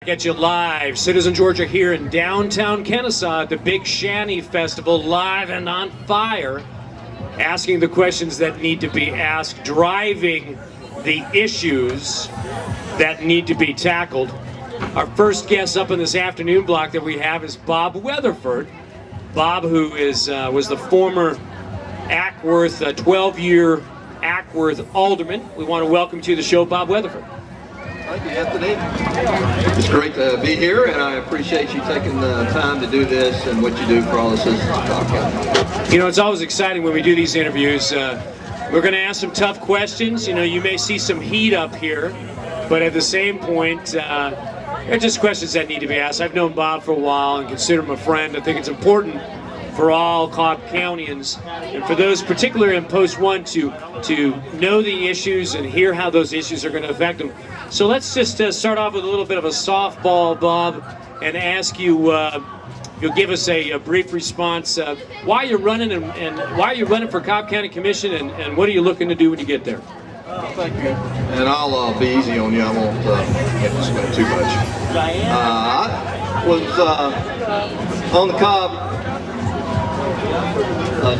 Get you live, Citizen Georgia, here in downtown Kennesaw at the Big Shanty Festival, live and on fire, asking the questions that need to be asked, driving the issues that need to be tackled. Our first guest up in this afternoon block that we have is Bob Weatherford. Bob, who is was the former Ackworth, 12-year Ackworth alderman. We want to welcome to the show Bob Weatherford. Thank you, Anthony. It's great to be here, and I appreciate you taking the time to do this and what you do for all the citizens of Cobb County. You know, it's always exciting when we do these interviews. We're going to ask some tough questions. You know, you may see some heat up here, but at the same point, they're just questions that need to be asked. I've known Bob for a while and consider him a friend. I think it's important for all Cobb Countians, and for those particularly in Post 1 to know the issues and hear how those issues are going to affect them. So let's just start off with a little bit of a softball, Bob, and ask you, you'll give us a brief response. Why you're running and why are you running for Cobb County Commission, and what are you looking to do when you get there? Thank you. And I'll be easy on you. I won't get to spend too much. I was on the Cobb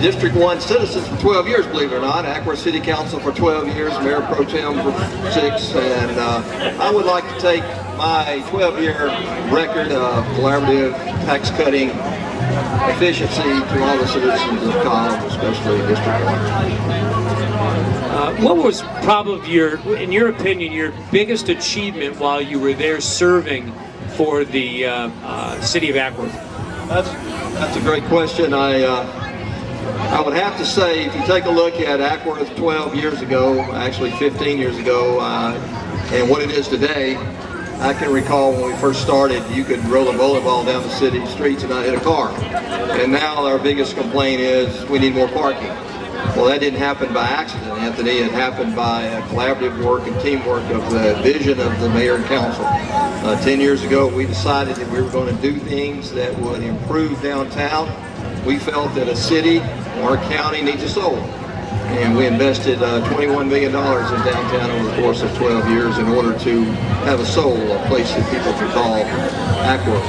District 1 citizen for 12 years, believe it or not. Ackworth City Council for 12 years, Mayor Pro Tem for 6, and I would like to take my 12-year record of collaborative tax cutting efficiency to all the citizens of Cobb, especially District 1. What was probably in your opinion, your biggest achievement while you were there serving for the city of Ackworth? That's a great question. I would have to say, if you take a look at Ackworth 12 years ago, actually 15 years ago, and what it is today, I can recall when we first started, you could roll a bowling ball down the city streets and not hit a car. And now our biggest complaint is we need more parking. Well, that didn't happen by accident, Anthony. It happened by collaborative work and teamwork of the vision of the mayor and council. 10 years ago, we decided that we were going to do things that would improve downtown. We felt that a city or a county needs a soul. And we invested $21 million in downtown over the course of 12 years in order to have a soul, a place that people can call Ackworth.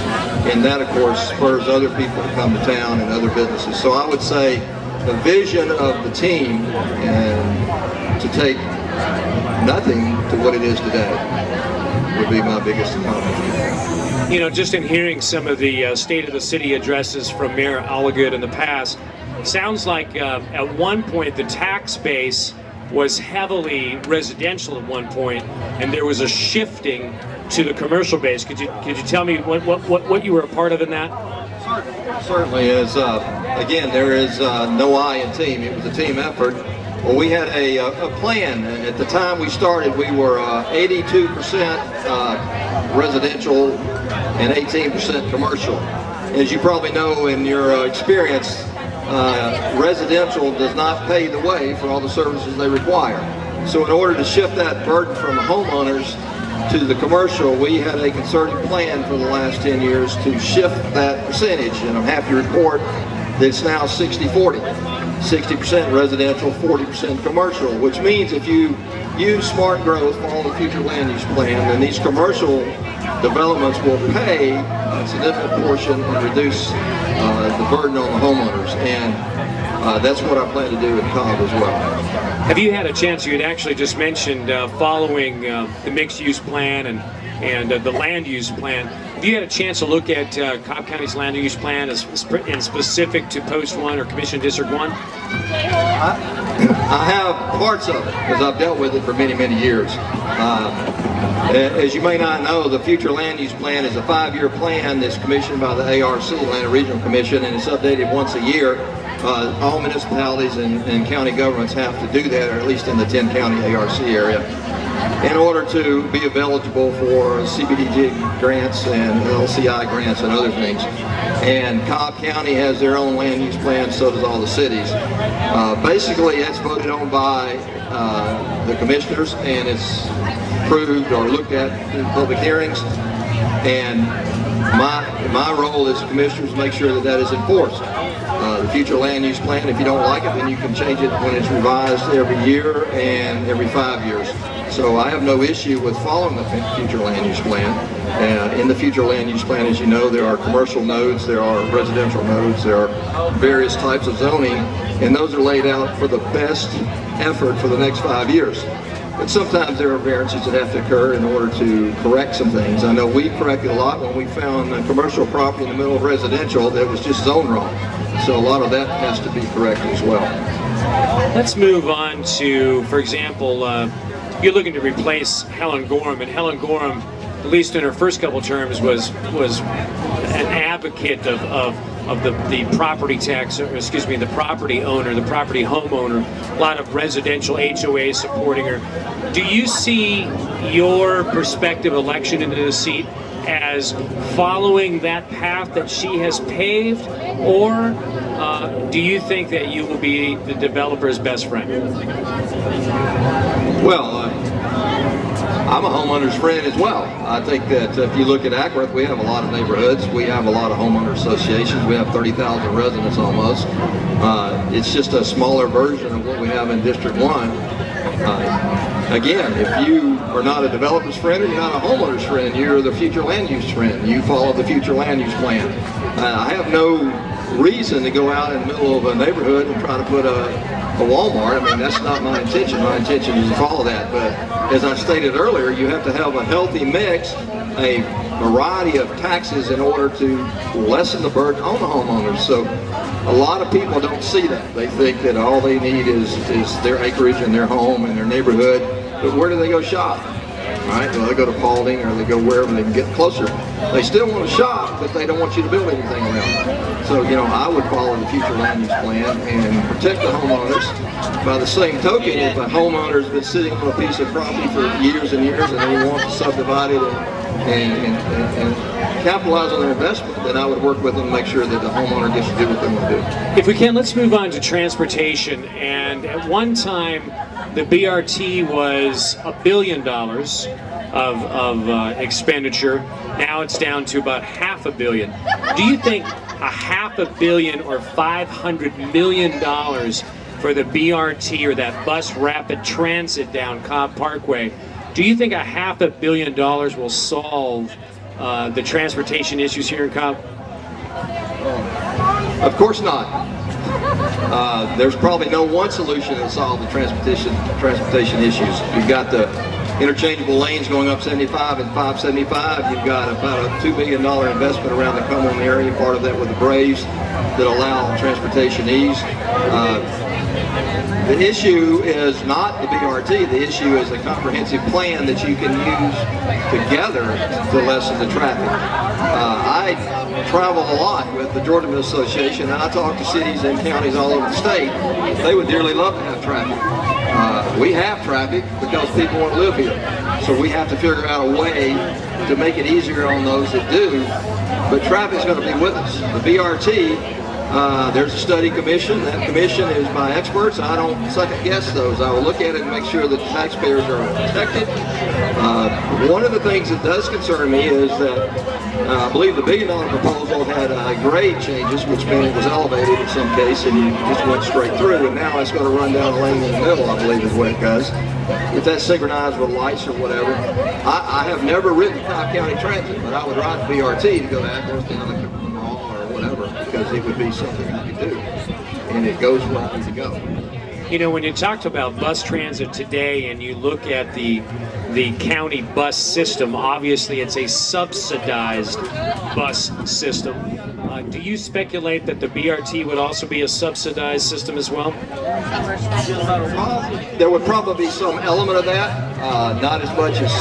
And that, of course, spurs other people to come to town and other businesses. So I would say the vision of the team and to take nothing to what it is today would be my biggest accomplishment. You know, just in hearing some of the State of the City addresses from Mayor Alligood in the past, sounds like at one point the tax base was heavily residential at one point, and there was a shifting to the commercial base. Could you tell me what you were a part of in that? Certainly is. Again, there is no I in team. It was a team effort. Well, we had a plan. At the time we started, we were 82% residential and 18% commercial. As you probably know in your experience, residential does not pay the way for all the services they require. So in order to shift that burden from homeowners to the commercial, we had a concerted plan for the last 10 years to shift that percentage, and I'm happy to report that it's now 60-40. 60% residential, 40% commercial, which means if you use smart growth, follow the future land use plan, then these commercial developments will pay a significant portion and reduce the burden on the homeowners, and that's what I plan to do in Cobb as well. Have you had a chance, you had actually just mentioned following the mixed-use plan and the land use plan, have you had a chance to look at Cobb County's land use plan as in specific to Post 1 or Commission District 1? I have parts of it because I've dealt with it for many, many years. As you may not know, the future land use plan is a 5-year plan that's commissioned by the ARC, Atlanta Regional Commission, and it's updated once a year. All municipalities and county governments have to do that, or at least in the 10-county ARC area, in order to be eligible for CBDG grants and LCI grants and other things. And Cobb County has their own land use plan, so does all the cities. Basically, that's voted on by the commissioners, and it's approved or looked at through public hearings. And my role as commissioners is to make sure that that is enforced. The future land use plan, if you don't like it, then you can change it when it's revised every year and every 5 years. So I have no issue with following the future land use plan. In the future land use plan, as you know, there are commercial nodes, there are residential nodes, there are various types of zoning, and those are laid out for the best effort for the next 5 years. But sometimes there are variances that have to occur in order to correct some things. I know we corrected a lot when we found a commercial property in the middle of residential that was just zoned wrong. So a lot of that has to be corrected as well. Let's move on to, for example, you're looking to replace Helen Gorham, and Helen Gorham, at least in her first couple terms, was an advocate of the property tax, or excuse me, the property owner, the property homeowner. A lot of residential HOAs supporting her. Do you see your prospective election into the seat as following that path that she has paved, or do you think that you will be the developer's best friend? Well, I'm a homeowner's friend as well. I think that if you look at Ackworth, we have a lot of neighborhoods. We have a lot of homeowner associations. We have 30,000 residents almost. It's just a smaller version of what we have in District 1. Again, if you are not a developer's friend or you're not a homeowner's friend, you're the future land use friend. You follow the future land use plan. I have no reason to go out in the middle of a neighborhood and try to put a Walmart. I mean, that's not my intention. My intention is to follow that. But as I stated earlier, you have to have a healthy mix, a variety of taxes in order to lessen the burden on the homeowners. So a lot of people don't see that. They think that all they need is their acreage and their home and their neighborhood. But where do they go shop? Right? Well, they go to Paulding or they go wherever they can get closer. They still want to shop, but they don't want you to build anything around. So, you know, I would follow the future land use plan and protect the homeowners. By the same token, if a homeowner's been sitting on a piece of property for years and years and they want to subdivide it and capitalize on their investment, then I would work with them to make sure that the homeowner gets to do what they want to do. If we can, let's move on to transportation. And at one time, the BRT was $1 billion of expenditure. Now it's down to about $500 million. Do you think $500 million or $500 million for the BRT or that bus rapid transit down Cobb Parkway, do you think $500 million will solve the transportation issues here in Cobb? Of course not. There's probably no one solution to solve the transportation issues. You've got the interchangeable lanes going up 75 and 575. You've got about a $2 billion investment around the Cumberland area, part of that with the Braves, that allow transportation ease. The issue is not the BRT. The issue is a comprehensive plan that you can use together to lessen the traffic. I travel a lot with the Georgia Mill Association, and I talk to cities and counties all over the state. They would dearly love to have traffic. We have traffic because people want to live here. So we have to figure out a way to make it easier on those that do. But traffic's going to be with us. The BRT, there's a study commission. That commission is by experts. I don't second guess those. I will look at it and make sure that the taxpayers are protected. One of the things that does concern me is that I believe the $1 billion proposal had grade changes, which meant it was elevated in some case and you just went straight through, and now it's going to run down a lane in the middle, I believe is what it does. If that's synchronized with lights or whatever. I have never ridden Cobb County Transit, but I would ride the BRT to go to Ackworth down to the mall or whatever, because it would be something you could do, and it goes where it needs to go. You know, when you talked about bus transit today and you look at the county bus system, obviously it's a subsidized bus system. Do you speculate that the BRT would also be a subsidized system as well? There would probably be some element of that, not as much as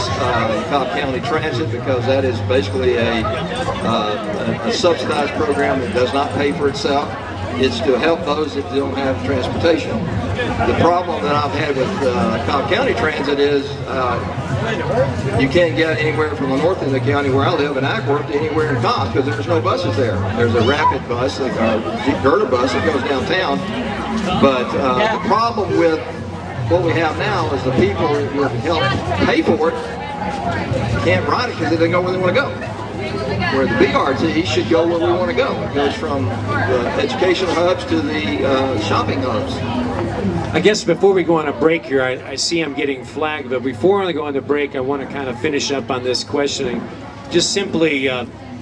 Cobb County Transit, because that is basically a subsidized program that does not pay for itself. It's to help those that don't have transportation. The problem that I've had with Cobb County Transit is you can't get anywhere from the north end of the county where I live in Ackworth to anywhere in Cobb because there's no buses there. There's a rapid bus, a girder bus that goes downtown. But the problem with what we have now is the people that would help pay for it can't ride it because they don't go where they want to go. Where the BRT should go where we want to go. It goes from the educational hubs to the shopping hubs. I guess before we go on a break here, I see I'm getting flagged, but before I go on the break, I want to kind of finish up on this questioning. Just simply,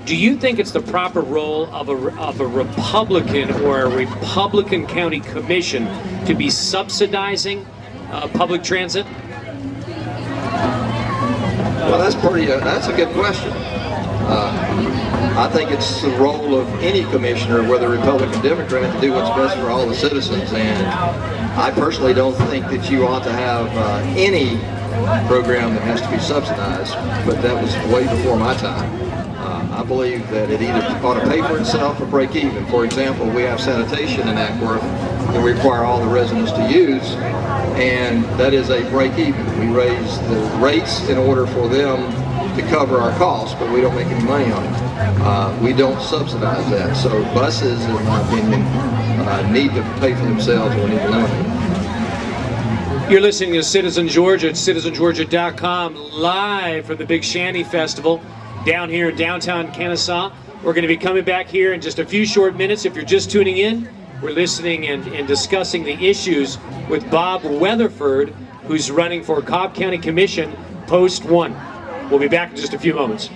do you think it's the proper role of a Republican or a Republican county commission to be subsidizing public transit? Well, that's a good question. I think it's the role of any commissioner, whether Republican or Democrat, to do what's best for all the citizens. And I personally don't think that you ought to have any program that has to be subsidized, but that was way before my time. I believe that it either ought to pay for itself or break even. For example, we have sanitation in Ackworth that we require all the residents to use, and that is a break even. We raise the rates in order for them to cover our costs, but we don't make any money on it. We don't subsidize that. So buses, in my opinion, need to pay for themselves, or we need to eliminate them. You're listening to Citizen Georgia at citizengeorgia.com, live from the Big Shanty Festival down here in downtown Kennesaw. We're going to be coming back here in just a few short minutes. If you're just tuning in, we're listening and discussing the issues with Bob Weatherford, who's running for Cobb County Commission, Post 1. We'll be back in just a few moments.